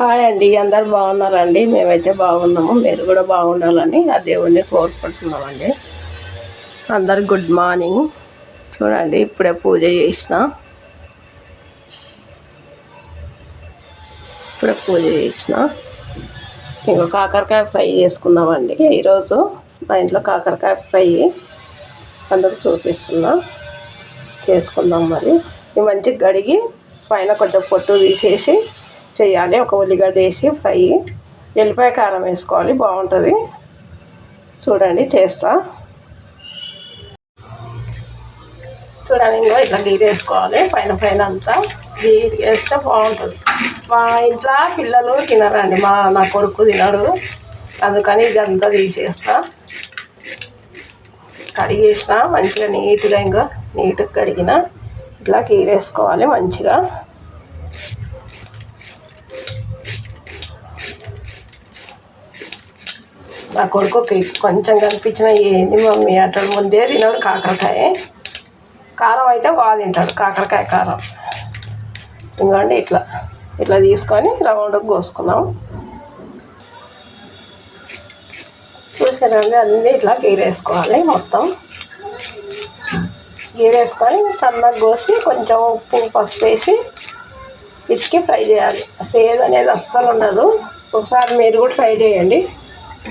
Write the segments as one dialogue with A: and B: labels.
A: Hi అండి, అందరు బాగున్నారండి? మేమైతే బాగున్నాము. మీరు కూడా బాగుండాలని ఆ దేవుణ్ణి కోరుకుంటున్నామండి. అందరు గుడ్ మార్నింగ్. చూడండి, ఇప్పుడే పూజ చేసిన. ఇంకో కాకరకాయ ఫ్రై చేసుకుందామండి. ఈరోజు మా ఇంట్లో కాకరకాయ ఫ్రై అందరూ చూపిస్తున్నా. చేసుకుందాం. మరి ఇవి మంచిగా కడిగి పైన కొంచెం పొట్టు తీసేసి చేయాలి. ఒక ఉల్లిగడ్డ వేసి ఫ్రై, ఎల్లిపాయ కారం వేసుకోవాలి, బాగుంటుంది. చూడండి చేస్తా. చూడండి, ఇంకా ఇట్లా గీర వేసుకోవాలి. పైన అంతా గీర వేస్తే బాగుంటుంది. మా ఇంట్లో పిల్లలు తినరండి, నా కొడుకు తినడు. అందుకని ఇదంతా తీసేస్తా. కడిగేసిన మంచిగా నీట్గా కడిగిన ఇట్లా గీర వేసుకోవాలి మంచిగా. నా కొడుకుకి కొంచెం కనిపించిన ఏంది మమ్మీ అంటాడు. ముందే తినాడు కాకరకాయ. కారం అయితే బాగా తింటాడు, కాకరకాయ కారం. ఇంకోండి ఇట్లా తీసుకొని రౌండ్గా కోసుకున్నాం. చూసానండి, అన్నీ ఇట్లా గీరేసుకోవాలి. మొత్తం గీరేసుకొని సన్నగా కోసి కొంచెం ఉప్పు పసుపు వేసి పిసికి ఫ్రై చేయాలి. సేదు అనేది అస్సలు ఉండదు. ఒకసారి మీరు కూడా ట్రై చేయండి,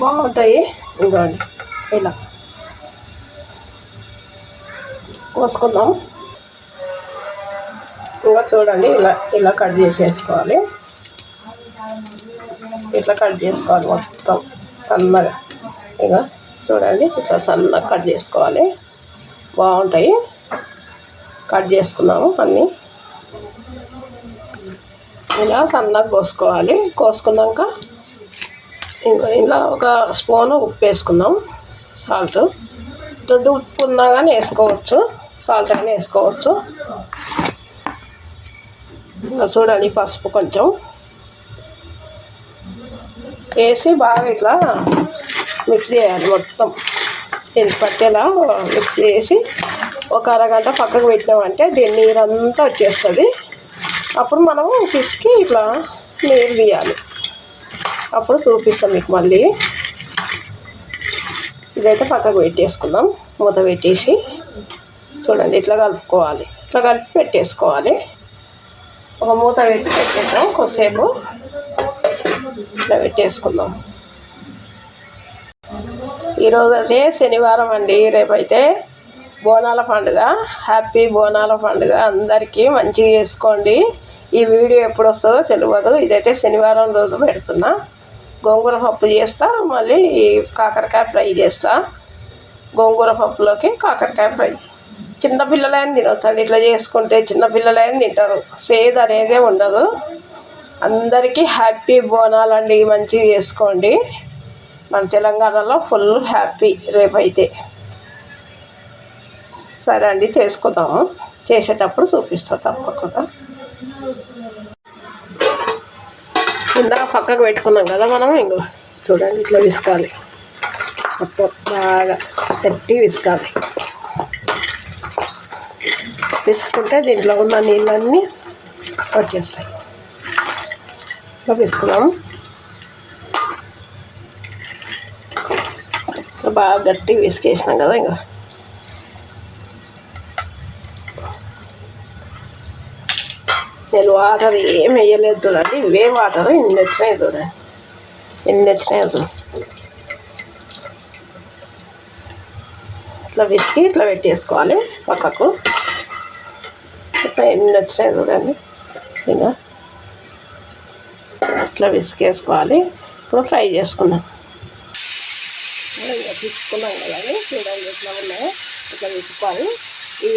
A: బాగుంటాయి. ఇంకోండి ఇలా కోసుకుందాం. ఇంకా చూడండి, ఇలా కట్ చేసేసుకోవాలి. ఇట్లా కట్ చేసుకోవాలి మొత్తం సన్నగా. ఇక చూడండి, ఇట్లా సన్నగా కట్ చేసుకోవాలి, బాగుంటాయి. కట్ చేసుకున్నాము అన్నీ. ఇలా సన్నగా కోసుకోవాలి. కోసుకున్నాక ఇంకా ఇలా ఒక స్పూను ఉప్పు వేసుకుందాం. సాల్ట్, దొడ్డు ఉప్పు ఉన్నా కానీ వేసుకోవచ్చు, సాల్ట్ అయినా వేసుకోవచ్చు. ఇంకా చూడండి, పసుపు కొంచెం వేసి బాగా ఇట్లా మిక్స్ చేయాలి. మొత్తం దీనికి పట్టేలా మిక్స్ చేసి ఒక అరగంట పక్కకు పెట్టినామంటే దీని నీరంతా వచ్చేస్తుంది. అప్పుడు మనము పిసికి ఇట్లా నీరు తీయాలి. అప్పుడు చూపిస్తాం మీకు మళ్ళీ. ఇదైతే పక్కకు పెట్టేసుకుందాం. మూత పెట్టేసి చూడండి, ఇట్లా కలుపుకోవాలి. ఇట్లా కలిపి పెట్టేసుకోవాలి. ఒక మూత పెట్టేద్దాం. కొద్దిసేపు ఇట్లా పెట్టేసుకుందాం. ఈరోజు అయితే శనివారం అండి. రేపైతే బోనాల పండుగ. హ్యాపీ బోనాల పండుగ అందరికీ. మంచిగా చేసుకోండి. ఈ వీడియో ఎప్పుడు వస్తుందో తెలియదు. ఇదైతే శనివారం రోజు పెడుతున్నా. గోంగూర పప్పు చేస్తా, మళ్ళీ కాకరకాయ ఫ్రై చేస్తా. గోంగూర పప్పులోకి కాకరకాయ ఫ్రై చిన్నపిల్లలైనా తినవచ్చు అండి. ఇట్లా చేసుకుంటే చిన్నపిల్లలైనా తింటారు. సేద్ అనేదే ఉండదు. అందరికీ హ్యాపీ బోనాలు అండి. మంచిగా చేసుకోండి. మన తెలంగాణలో ఫుల్ హ్యాపీ రేపైతే. సరే అండి, చేసుకుందాము. చేసేటప్పుడు చూపిస్తా తప్పకుండా. ఇందాక పక్కకు పెట్టుకున్నాం కదా మనం. ఇంకో చూడండి, ఇట్లా విసుకాలి. మొత్తం బాగా గట్టి విసుకాలి. విసుకుంటే దీంట్లో ఉన్న నీళ్ళన్నీ వచ్చేస్తాయి. ఇట్లా విసుకున్నాము. బాగా గట్టి విసికేసినాం కదా. ఇంకా నేను వాటర్ ఏం వేయలేదు చూడండి. ఇవే వాటర్ ఎన్ని వచ్చినాయి చూడండి. ఇట్లా విసికి ఇట్లా పెట్టేసుకోవాలి పక్కకు. ఇట్లా ఎన్ని వచ్చినాయి చూడండి. ఇంకా ఇట్లా విసికేసుకోవాలి. ఇప్పుడు ఫ్రై చేసుకుందాం. ఇంకా తీసుకున్నాం కదండి. చూడండి ఎట్లా ఉన్నాయో. ఇట్లా విసుకోవాలి. ఈ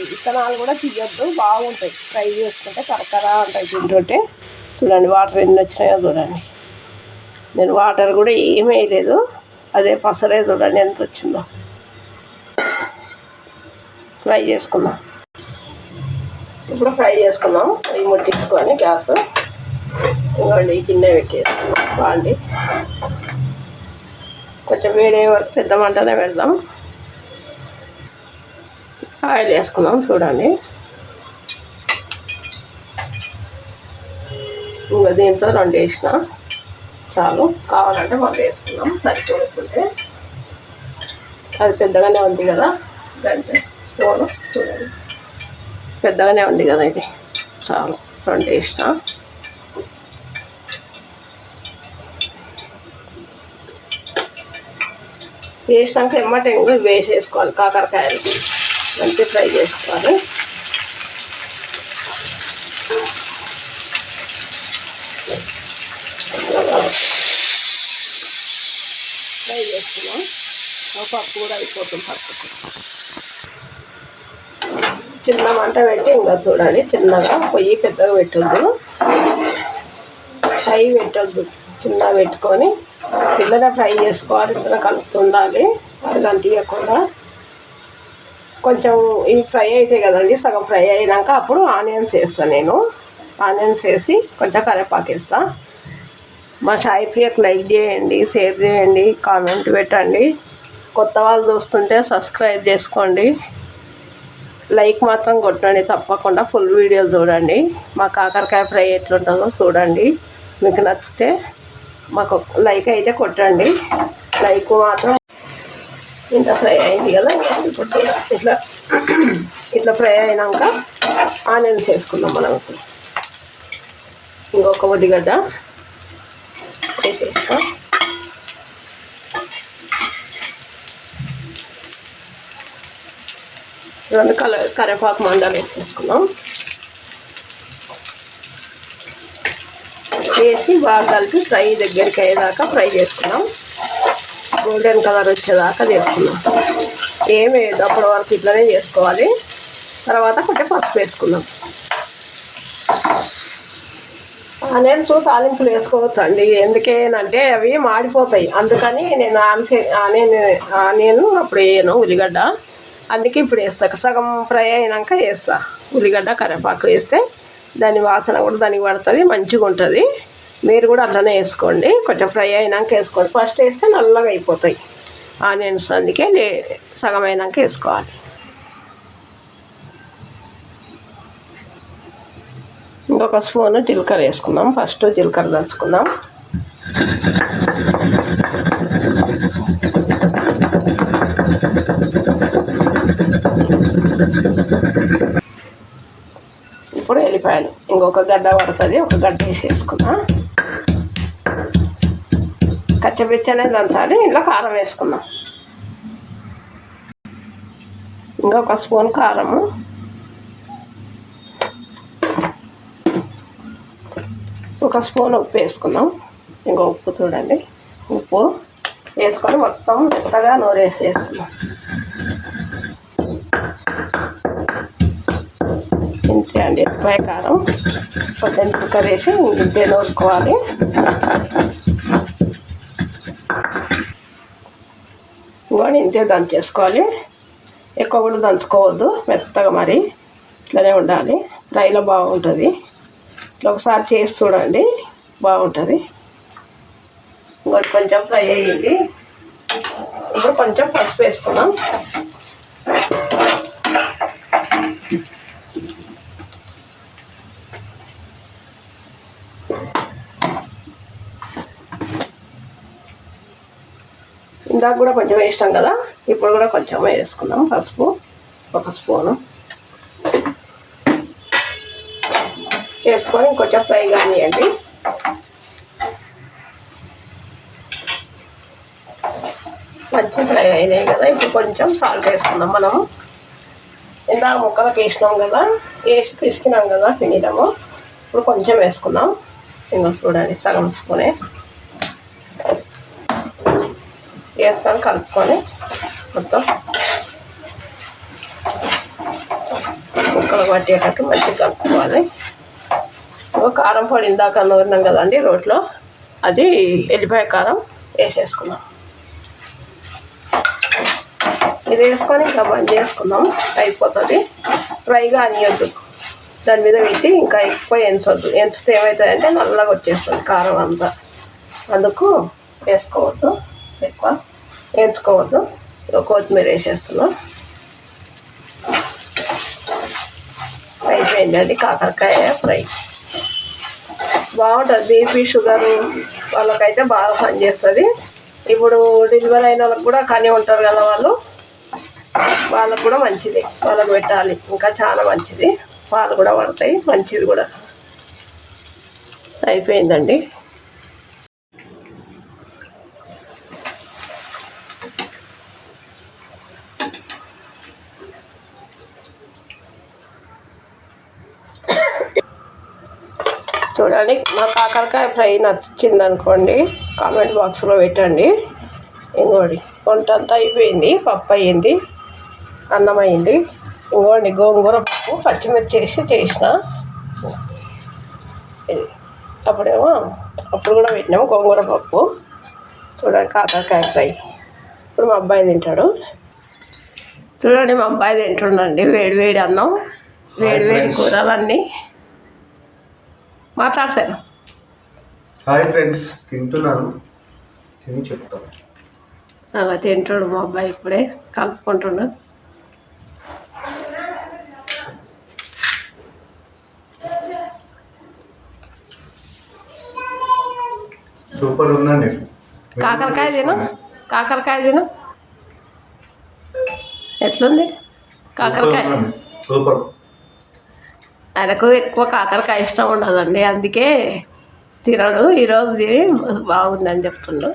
A: విత్తనాలు కూడా తీయొద్దు, బాగుంటాయి. ఫ్రై చేసుకుంటే కరకరా ఉంటాయి తింటుంటే. చూడండి వాటర్ ఎన్ని వచ్చినాయో చూడండి. నేను వాటర్ కూడా ఏమీ వేయలేదు, అదే పసరే చూడండి ఎంత వచ్చిందో. ఫ్రై చేసుకుందాం. ఇప్పుడు ఫ్రై చేసుకుందాం. అవి ముట్టించుకొని గ్యాస్ ఇవ్వండి. గిన్నె పెట్టేసుకుందాం. బాగుండి కొంచెం వేరే వరకు పెద్ద మంటనే పెడదాం. ఆయిల్ వేసుకుందాం. చూడండి ఇంకా దీంతో 2 వేసిన చాలు. కావాలంటే మనం వేసుకున్నాం సరిపోతుంటే. అది పెద్దగానే ఉంది కదా, గంటే స్పూను చూడండి పెద్దగానే ఉంది కదా, ఇది చాలు 2 వేసిన. వేసినాక ఎమ్మటే ఇంకా వేసేసుకోవాలి. కాకరకాయలు మంచి ఫ్రై చేసుకోవాలి. ఫ్రై చేసుకున్నాం. పప్పు కూడా అయిపోతుంది. పప్పు చిన్న మంట పెట్టి ఇంకా చూడాలి, చిన్నగా పొయ్యి పెద్దగా పెట్టొద్దు, ఫ్రై పెట్టొద్దు, చిన్నగా పెట్టుకొని చిన్నగా ఫ్రై చేసుకోవాలి. ఇద్దరు కలుపుతుండాలి, అది తీయకుండా. కొంచెం ఇవి ఫ్రై అవుతాయి కదండి, సగం ఫ్రై అయినాక అప్పుడు ఆనియన్స్ వేస్తాను నేను. ఆనియన్స్ వేసి కొంచెం కరివేపాకు వేస్తాను. మా సాయి ప్రియకు లైక్ చేయండి, షేర్ చేయండి, కామెంట్ పెట్టండి. కొత్త వాళ్ళు చూస్తుంటే సబ్స్క్రైబ్ చేసుకోండి. లైక్ మాత్రం కొట్టండి తప్పకుండా. ఫుల్ వీడియో చూడండి. మా కాకరకాయ ఫ్రై ఎట్లుంటుందో చూడండి. మీకు నచ్చితే మాకు లైక్ అయితే కొట్టండి. లైక్ మాత్రం. ఇంత ఫ్రై అయింది కదా, ఇప్పుడు ఇట్లా ఫ్రై అయినాక ఆనియన్స్ వేసుకుందాం మనం. ఇంకొక ఉల్లిగడ్డ వేసేస్తాం. రెండు కరివేపాకు మండలు వేసేసుకున్నాం. వేసి బాగా కలిపి ఫ్రై దగ్గరికి అయ్యేదాకా ఫ్రై చేసుకున్నాం. గోల్డెన్ కలర్ వచ్చేదాకా చేసుకున్నాం. ఏమి వేయదు, అప్పటి వరకు ఇట్లనే చేసుకోవాలి. తర్వాత కొంచెం పసుపు వేసుకున్నాం. ఆనియన్స్ తాలింపులు వేసుకోవచ్చు అండి, ఎందుకేనంటే అవి మాడిపోతాయి. అందుకని నేను ఆనియన్ అప్పుడు వేయను, ఉల్లిగడ్డ. అందుకే ఇప్పుడు వేస్తా, సగం ఫ్రై అయినాక వేస్తా. ఉల్లిగడ్డ కరివేపాకు వేస్తే దాని వాసన కూడా దానికి పడుతుంది, మంచిగా ఉంటుంది. మీరు కూడా అట్లనే వేసుకోండి. కొంచెం ఫ్రై అయినాక వేసుకోండి. ఫస్ట్ వేస్తే నల్లగా అయిపోతాయి ఆనియన్స్, అందుకే సగం అయినాక వేసుకోవాలి. ఇంకొక స్పూను జీలకర్ర వేసుకుందాం. ఫస్ట్ జీలకర్ర దంచుకుందాం. ఇప్పుడు వెళ్ళిపోయాను. ఇంకొక గడ్డ పడుతుంది, ఒక గడ్డ వేసేసుకున్నా. కచ్చపిచ్చనే దంచాలి. ఇంట్లో కారం వేసుకుందాం. ఇంకొక స్పూన్ కారము, ఒక స్పూన్ ఉప్పు వేసుకుందాం. ఇంకో ఉప్పు చూడండి, ఉప్పు వేసుకొని మొత్తం మెత్తగా నూరేసి వేసుకుందాం. ఇంతే అండి, ఫ్రై కారం కొంచెం చిక్కర వేసి ఇంతే నూరుకోవాలి. ఇంకోటి ఇంతే దంచేసుకోవాలి. ఎక్కువ కూడా దంచుకోవద్దు, మెత్తగా మరి ఇట్లనే ఉండాలి. ఫ్రైలో బాగుంటుంది. ఇట్లా ఒకసారి చేసి చూడండి, బాగుంటుంది. ఇంకోటి కొంచెం ఫ్రై అయ్యింది. ఇప్పుడు కొంచెం పసుపు వేసుకున్నాం. ఇందాక కూడా కొంచెం వేస్తాం కదా, ఇప్పుడు కూడా కొంచెం వేసుకుందాం పసుపు, ఒక స్పూను వేసుకొని కొంచెం ఫ్రై కానివ్వండి. మంచి ఫ్రై అయినాయి కదా, ఇప్పుడు కొంచెం సాల్ట్ వేసుకుందాం. మనము ఇందాక ముక్కలకు వేసినాం కదా, వేసి పిసికినాం కదా పిండినాము. ఇప్పుడు కొంచెం వేసుకుందాం. ఇంకా చూడండి, సగం స్పూనే వేసుకొని కలుపుకొని మొత్తం ముక్కలు పట్టేటట్టు మంచిగా కలుపుకోవాలి. కారం పొడి ఇందాక నూరినాం కదండి రోట్లో, అది ఎల్లిపాయ కారం వేసేసుకున్నాం. ఇది వేసుకొని ఇంకా బంద్ చేసుకుందాం, అయిపోతుంది. ఫ్రైగా అనియొద్దు, దాని మీద పెట్టి ఇంకా ఎక్కువ ఎంచొద్దు. ఎంచితే ఏమవుతుందంటే నల్లగా వచ్చేస్తుంది కారం అంతా. అందుకు వేసుకోవద్దు, ఎక్కువ వేయించుకోవద్దు. కొత్తిమీర వేసేస్తున్నాం. అయిపోయిందండి కాకరకాయ ఫ్రై. బాగుంటుంది. బీపీ షుగరు వాళ్ళకైతే బాగా పనిచేస్తుంది. ఇప్పుడు డెలివరీ అయిన వాళ్ళకి కూడా కానీ ఉంటారు కదా, వాళ్ళకు కూడా మంచిది, వాళ్ళకు పెట్టాలి. ఇంకా చాలా మంచిది, పాలు కూడా పడతాయి, మంచిది కూడా. అయిపోయిందండి. చూడండి, మా కాకరకాయ ఫ్రై నచ్చింది అనుకోండి, కామెంట్ బాక్స్లో పెట్టండి. ఇంకోటి వంట అంతా అయిపోయింది. పప్పు అయ్యింది, అన్నం అయింది. ఇంకోండి గోంగూర పప్పు పచ్చిమిర్చి వేసి చేసిన. ఇది అప్పుడు కూడా పెట్టినాము గోంగూర పప్పు. చూడండి కాకరకాయ ఫ్రై. ఇప్పుడు మా అబ్బాయి తింటాడు. చూడండి మా అబ్బాయి తింటుండండి. వేడి వేడి అన్నం, వేడి వేడి కూరలన్నీ. మాట్లాడతాను.
B: హాయ్ ఫ్రెండ్స్, తింటున్నాను, తిని చెప్తాను.
A: అలా తింటాడు మా అబ్బాయి, ఇప్పుడే కలుపుకుంటున్నాడు.
B: సూపర్ ఉందండి.
A: కాకరకాయ తిను. ఎట్లుంది కాకరకాయ?
B: సూపర్.
A: ఆయనకు ఎక్కువ కాకరకాయ ఇష్టం ఉండదండి, అందుకే తినడు. ఈరోజు బాగుందని చెప్తుండు.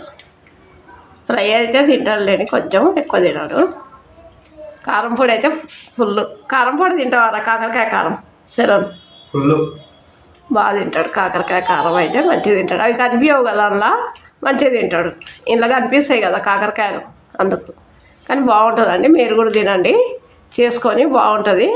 A: ఫ్రై అయితే తింటాడు లేని, కొంచెం ఎక్కువ తినడు. కారం పొడి అయితే ఫుల్. కారం పొడి తింటావారా? కాకరకాయ కారం సెలవు
B: ఫుల్
A: బాగా తింటాడు. కాకరకాయ కారం అయితే మంచిగా తింటాడు. అవి కనిపించవు కదా అందులో, మంచిగా తింటాడు. ఇంట్లో కనిపిస్తాయి కదా కాకరకాయలు, అందుకు. కానీ బాగుంటుందండి, మీరు కూడా తినండి చేసుకొని, బాగుంటుంది.